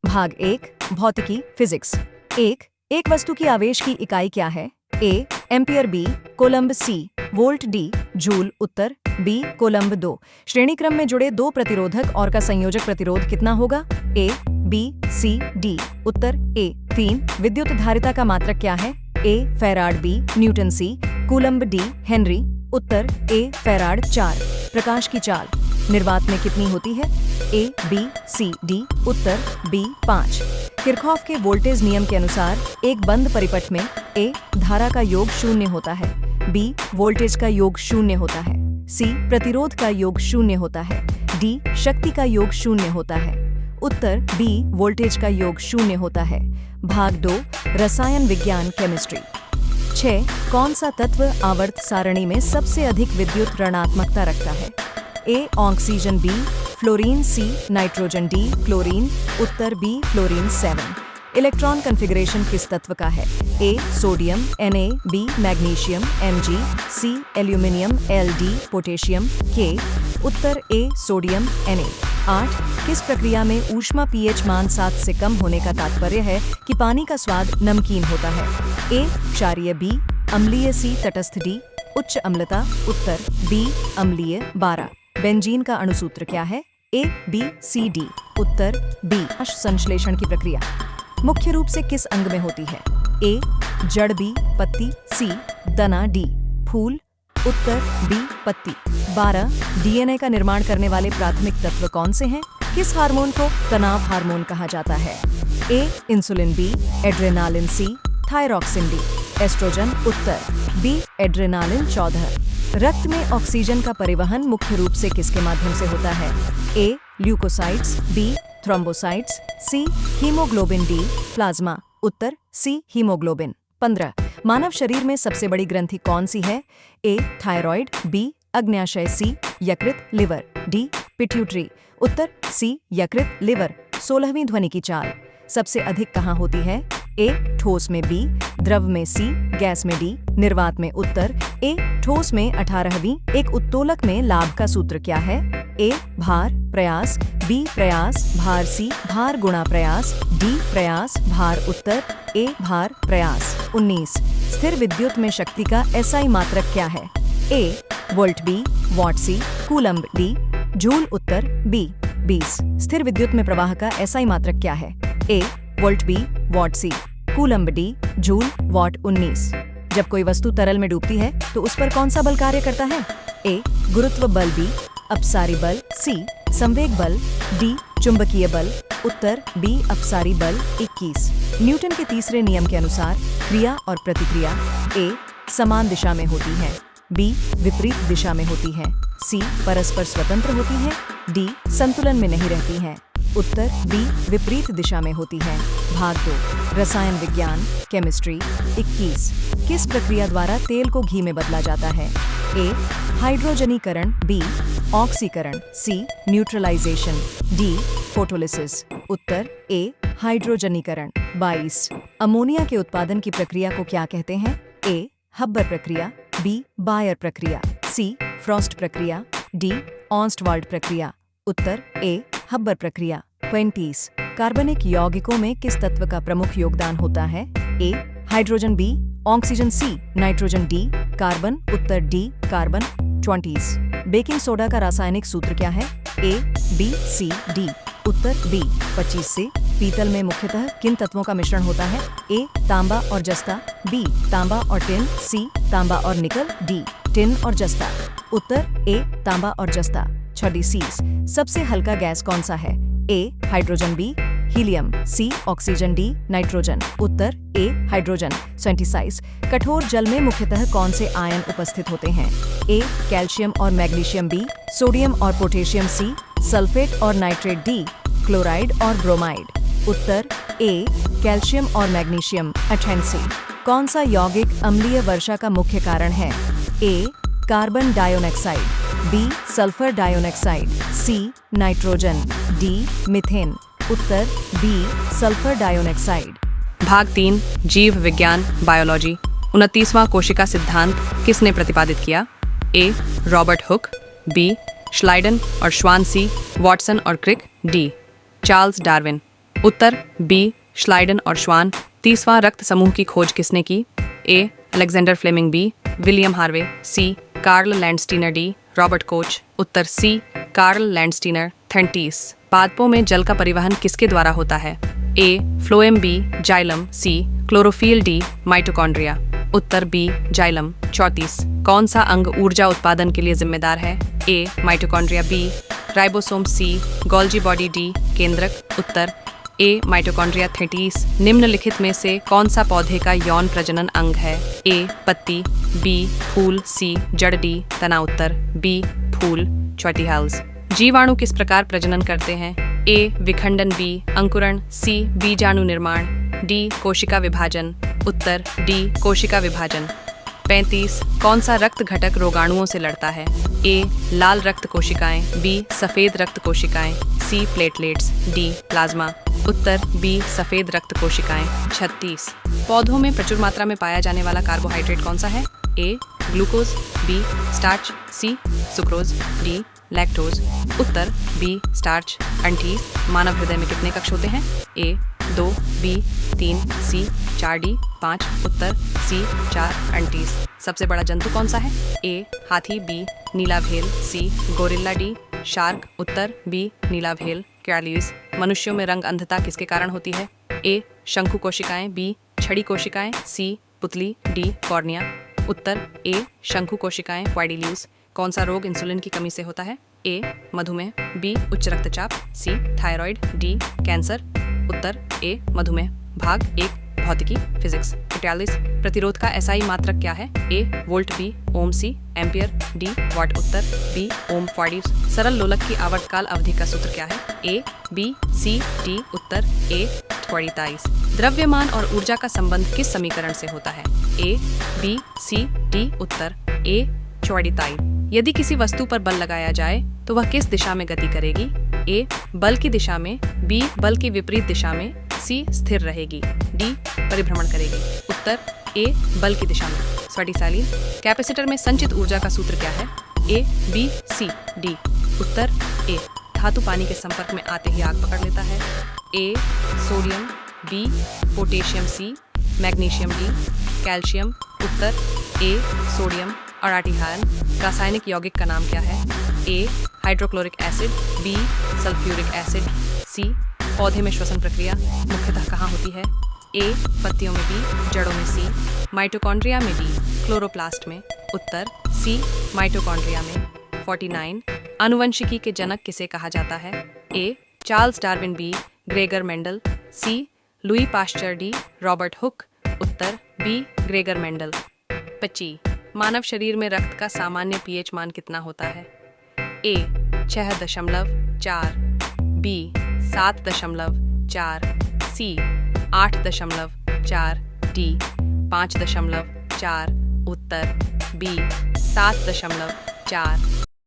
भाग 1 भौतिकी फिजिक्स। एक वस्तु की आवेश की इकाई क्या है? A ampere, B coulomb, C volt, D joule. उत्तर बी कोलम्ब। 2 श्रेणी क्रम में जुड़े दो प्रतिरोधक और का संयोजक प्रतिरोध कितना होगा? ए बी सी डी। उत्तर ए 3 विद्युत धारिता का मात्रक क्या है? A farad, B newton, C coulomb, D henry. उत्तर ए फैराड। 4 प्रकाश की चाल निर्वात में कितनी होती है? A B C D. उत्तर बी 5 किरचॉफ के वोल्टेज नियम के अनुसार एक बंद परिपथ में ए धारा का योग 0 होता है, बी वोल्टेज का योग 0 होता है, सी प्रतिरोध का योग 0 होता है, डी शक्ति का योग 0 होता है। उत्तर बी वोल्टेज का योग 0 होता है। भाग 2 रसायन विज्ञान केमिस्ट्री। 6 कौन सा तत्व आवर्त सारणी में सबसे अधिक विद्युत ऋणात्मकता रखता है? A oxygen, B fluorine, C nitrogen, D chlorine. उत्तर बी फ्लोरीन 7 इलेक्ट्रॉन कॉन्फ़िगरेशन किस तत्व का है? A sodium, Na, B magnesium, Mg, C aluminium, Ld, potassium, K। उत्तर ए सोडियम, Na। 8 किस प्रक्रिया में ऊष्मा pH मान 7 से कम होने का तात्पर्य है कि पानी का स्वाद नमकीन होता है? ए क्षारीय, बी अम्लीय, सी तटस्थ, डी उच्च अम्लता। उत्तर बी अम्लीय। 12 बेंजीन का अणुसूत्र क्या है? A B C D. उत्तर बी संश्लेषण की प्रक्रिया मुख्य रूप से किस अंग में होती है? ए जड़, बी पत्ती, सी तना, डी फूल। उत्तर बी पत्ती। 12 डीएनए का निर्माण करने वाले प्राथमिक तत्व कौन से हैं? किस हार्मोन को तनाव हार्मोन कहा जाता है? ए इंसुलिन, बी एड्रेनालिन, सी थायरॉक्सिन, डी एस्ट्रोजन। उत्तर बी एड्रेनालिन। 14 रक्त में ऑक्सीजन का परिवहन मुख्य रूप से किसके माध्यम से होता है? ए ल्यूकोसाइट्स, बी थ्रोम्बोसाइट्स, सी हीमोग्लोबिन, डी प्लाज्मा। उत्तर सी हीमोग्लोबिन। 15 मानव शरीर में सबसे बड़ी ग्रंथि कौन सी है? ए थायराइड, बी अग्न्याशय, सी यकृत, लिवर, डी पिट्यूटरी। उत्तर सी यकृत, लिवर। 16वीं ध्वनि की चाल सबसे अधिक कहाँ होती है? ए ठोस में, बी द्रव में, सी गैस में, डी निर्वात में। उत्तर ए ठोस में। 18वीं एक उत्तोलक में लाभ का सूत्र क्या है? ए भार प्रयास, बी प्रयास भार, सी भार गुणा प्रयास, डी प्रयास भार। उत्तर ए भार प्रयास। 19 स्थिर विद्युत में शक्ति का एसआई मात्रक क्या है? A volt, B watt, C coulomb, D joule. उत्तर बी 20 स्थिर विद्युत में प्रवाह का एसआई मात्रक क्या है? A volt, B watt, C coulomb, D joule, watt. 19 जब कोई वस्तु तरल में डूबती है तो उस पर कौन सा बल कार्य करता है? ए गुरुत्व बल, बी अपसारी बल, सी संवेग बल, डी चुंबकीय बल। उत्तर बी अपसारी बल। 21 न्यूटन के तीसरे नियम के अनुसार क्रिया और प्रतिक्रिया ए समान दिशा में होती है, बी विपरीत दिशा में होती है, सी परस्पर स्वतंत्र होती है, डी संतुलन में नहीं रहती है। उत्तर बी विपरीत दिशा में होती है। भाग 2 रसायन विज्ञान केमिस्ट्री। 21 किस प्रक्रिया द्वारा तेल को घी में बदला जाता है? ए हाइड्रोजनीकरण, बी ऑक्सीकरण, सी न्यूट्रलाइजेशन, डी फोटोलिसिस। उत्तर ए हाइड्रोजनीकरण। 22 अमोनिया के उत्पादन की प्रक्रिया को क्या कहते हैं? ए हब्बर प्रक्रिया, बी बायर प्रक्रिया, सी फ्रॉस्ट प्रक्रिया, डी ऑन्स्टवाल्ड प्रक्रिया। उत्तर ए हब्बर प्रक्रिया। 20 कार्बनिक यौगिकों में किस तत्व का प्रमुख योगदान होता है? A hydrogen, B oxygen, C nitrogen, D carbon. उत्तर डी कार्बन। 20 बेकिंग सोडा का रासायनिक सूत्र क्या है? A B C D. उत्तर बी। 25 से पीतल में मुख्यतः किन तत्वों का मिश्रण होता है? ए तांबा और जस्ता, बी तांबा और टिन, सी तांबा और निकल, डी टिन और जस्ता। उत्तर ए तांबा और जस्ता। 26 सबसे हल्का गैस कौन सा है? A hydrogen, B helium, C oxygen, D nitrogen. Uttar A hydrogen. 27 कठोर जल में मुख्यतः कौन से आयन उपस्थित होते हैं? ए कैल्शियम और मैग्नीशियम, बी सोडियम और पोटेशियम, सी सल्फेट और नाइट्रेट, डी क्लोराइड और ब्रोमाइड। उत्तर ए कैल्शियम और मैग्नीशियम। 88 कौन सा यौगिक अम्लीय वर्षा का मुख्य कारण है? A carbon dioxide, B sulphur dioxide, C nitrogen, D methane. उत्तर बी सल्फर डाइऑक्साइड। भाग 3 जीव विज्ञान बायोलॉजी। 29वां कोशिका सिद्धांत किसने प्रतिपादित किया? A Robert Hooke, B Schleiden और श्वान, सी वॉटसन और क्रिक, डी चार्ल्स डार्विन। उत्तर बी श्लाइडन और श्वान। तीसवां रक्त समूह की खोज किसने की? A Alexander Fleming, B William Harvey, C Karl Landsteiner, D Robert Koch. उत्तर सी कार्ल लैंडस्टीनर। 30 पादपों में जल का परिवहन किसके द्वारा होता है? ए फ्लोएम, बी जाइलम, सी क्लोरोफिल, डी माइटोकॉन्ड्रिया। उत्तर बी जाइलम। 34 कौन सा अंग ऊर्जा उत्पादन के लिए जिम्मेदार है? ए माइटोकॉन्ड्रिया, बी राइबोसोम, सी गोल्जी बॉडी, डी केंद्रक। उत्तर ए माइटोकॉन्ड्रिया। 33 निम्नलिखित में से कौन सा पौधे का यौन प्रजनन अंग है? ए पत्ती, बी फूल, सी जड़, डी तना। उत्तर बी फूल, चौटिहाल्स। जीवाणु किस प्रकार प्रजनन करते हैं? ए विखंडन, बी अंकुरण, सी बीजाणु निर्माण, डी कोशिका विभाजन। उत्तर डी कोशिका विभाजन। 35 कौन सा रक्त घटक रोगाणुओं से लड़ता है? ए लाल रक्त कोशिकाएं, बी सफेद रक्त कोशिकाएं, सी प्लेटलेट्स, डी प्लाज्मा। उत्तर बी सफेद रक्त कोशिकाएं। 36 पौधों में प्रचुर मात्रा में पाया जाने वाला कार्बोहाइड्रेट कौन सा है? ए ग्लूकोज, बी स्टार्च, सी सुक्रोज, डी लैक्टोज। उत्तर बी स्टार्च। 38 मानव हृदय में कितने कक्ष होते हैं? ए 2, बी 3, सी 4, डी 5। उत्तर सी 4। 38 सबसे बड़ा जंतु कौन सा है? ए हाथी, बी नीला भेल, सी गोरिल्ला, डी शार्क। उत्तर बी नीला भेल, 41 मनुष्यों में रंग अंधता किसके कारण होती है? ए शंकु कोशिकाएं, बी छड़ी कोशिकाएं, सी पुतली, डी कॉर्निया। उत्तर ए शंकु कोशिकाएं, क्वाड्रिल्यूस। कौन सा रोग इंसुलिन की कमी से होता है? ए मधुमेह, बी उच्च रक्तचाप, सी थायराइड, डी कैंसर। उत्तर ए मधुमेह। भाग 1 भौतिकी फिजिक्स। 41 प्रतिरोध का एसआई मात्रक क्या है? A volt, B ohm, C ampere, D watt. उत्तर बी ओम। 40 सरल लोलक की आवर्तकाल अवधि का सूत्र क्या है? A B C D. उत्तर ए 43 द्रव्यमान और ऊर्जा का संबंध किस समीकरण से होता है? A B C D. उत्तर ए 44 यदि किसी वस्तु पर बल लगाया जाए तो वह किस दिशा में गति करेगी? ए बल की दिशा में, बी बल की विपरीत दिशा में, सी स्थिर रहेगी, डी परिभ्रमण करेगी। उत्तर ए बल की दिशा में। 47 कैपेसिटर में संचित ऊर्जा का सूत्र क्या है? A B C D. उत्तर ए धातु पानी के संपर्क में आते ही आग पकड़ लेता है। A sodium, B potassium, C magnesium, D calcium. उत्तर ए सोडियम। 48 रासायनिक यौगिक का नाम क्या है? A hydrochloric acid, B sulphuric acid, C पौधे में श्वसन प्रक्रिया मुख्यतः कहाँ होती है? ए पत्तियों में, बी जड़ों में, सी माइटोकॉन्ड्रिया में, डी क्लोरोप्लास्ट में। उत्तर सी माइटोकॉन्ड्रिया में। 49 आनुवंशिकी के जनक किसे कहा जाता है? A Charles Darwin, B Gregor Mendel, C Louis Pasteur, D Robert Hooke. उत्तर बी ग्रेगर मेंडल। 25 मानव शरीर में रक्त का सामान्य पीएच मान कितना होता है? ए 6.4, बी 7.4, सी 8.4, डी 5.4। उत्तर बी 7.4।